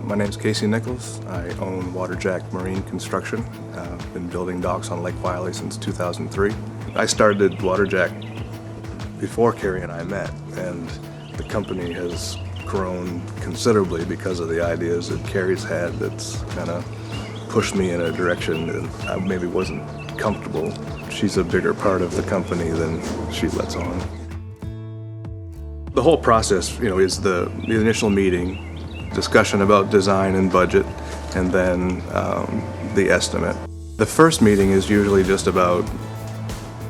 My name's Casey Nichols. I own WaterJack Marine Construction. I've been building docks on Lake Wylie since 2003. I started WaterJack before Carrie and I met, and the company has grown considerably because of the ideas that Carrie's had that's kind of pushed me in a direction that I maybe wasn't comfortable. She's a bigger part of the company than she lets on. The whole process, is the initial meeting, discussion about design and budget, and then the estimate. The first meeting is usually just about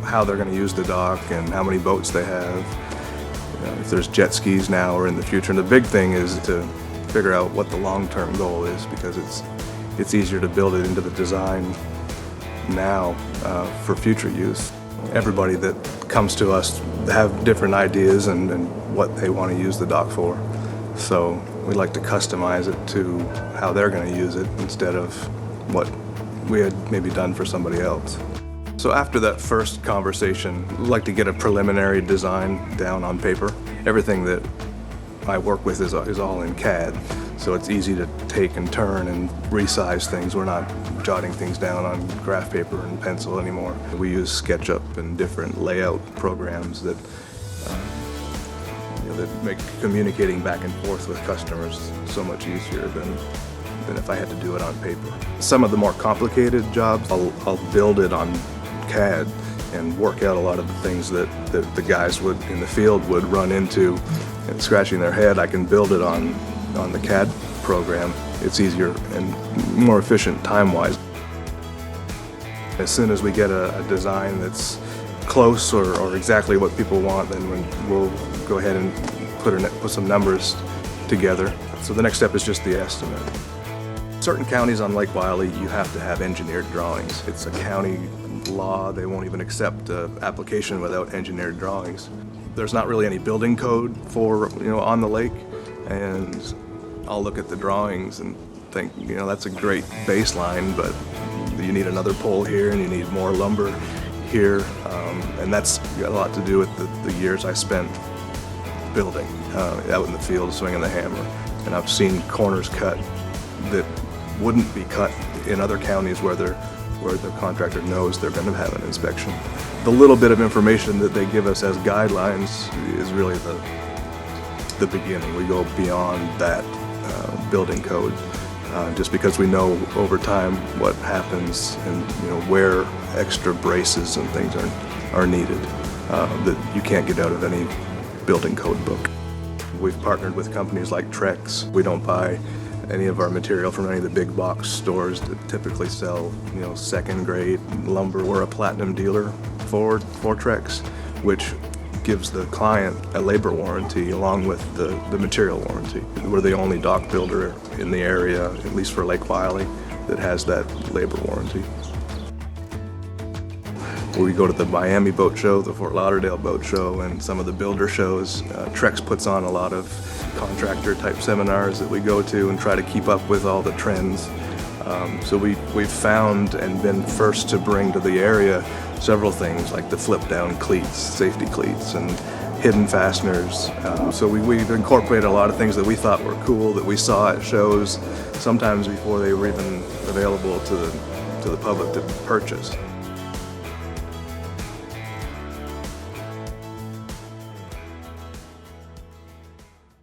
how they're going to use the dock and how many boats they have, if there's jet skis now or in the future. And the big thing is to figure out what the long-term goal is, because it's easier to build it into the design now for future use. Everybody that comes to us have different ideas and what they want to use the dock for. So we like to customize it to how they're going to use it instead of what we had maybe done for somebody else. So after that first conversation, we like to get a preliminary design down on paper. Everything that I work with is all in CAD, so it's easy to take and turn and resize things. We're not jotting things down on graph paper and pencil anymore. We use SketchUp and different layout programs that that make communicating back and forth with customers so much easier than if I had to do it on paper. Some of the more complicated jobs, I'll build it on CAD and work out a lot of the things that the guys in the field would run into and scratching their head. I can build it on the CAD program. It's easier and more efficient time-wise. As soon as we get a design that's close or exactly what people want, then we'll go ahead and put some numbers together. So the next step is just the estimate. Certain counties on Lake Wylie, you have to have engineered drawings. It's a county law. They won't even accept an application without engineered drawings. There's not really any building code for on the lake, and I'll look at the drawings and think that's a great baseline, but you need another pole here and you need more lumber here, and that's got a lot to do with the years I spent building out in the field swinging the hammer. And I've seen corners cut that wouldn't be cut in other counties where the contractor knows they're going to have an inspection. The little bit of information that they give us as guidelines is really the beginning. We go beyond that building code just because we know over time what happens and where extra braces and things are needed that you can't get out of any building code book. We've partnered with companies like Trex. We don't buy any of our material from any of the big box stores that typically sell, second grade lumber. We're a platinum dealer for Trex, which gives the client a labor warranty along with the material warranty. We're the only dock builder in the area, at least for Lake Wylie, that has that labor warranty. We go to the Miami Boat Show, the Fort Lauderdale Boat Show, and some of the builder shows. Trex puts on a lot of contractor type seminars that we go to and try to keep up with all the trends. So we've found and been first to bring to the area several things like the flip down cleats, safety cleats, and hidden fasteners. So we've incorporated a lot of things that we thought were cool that we saw at shows, sometimes before they were even available to the public to purchase.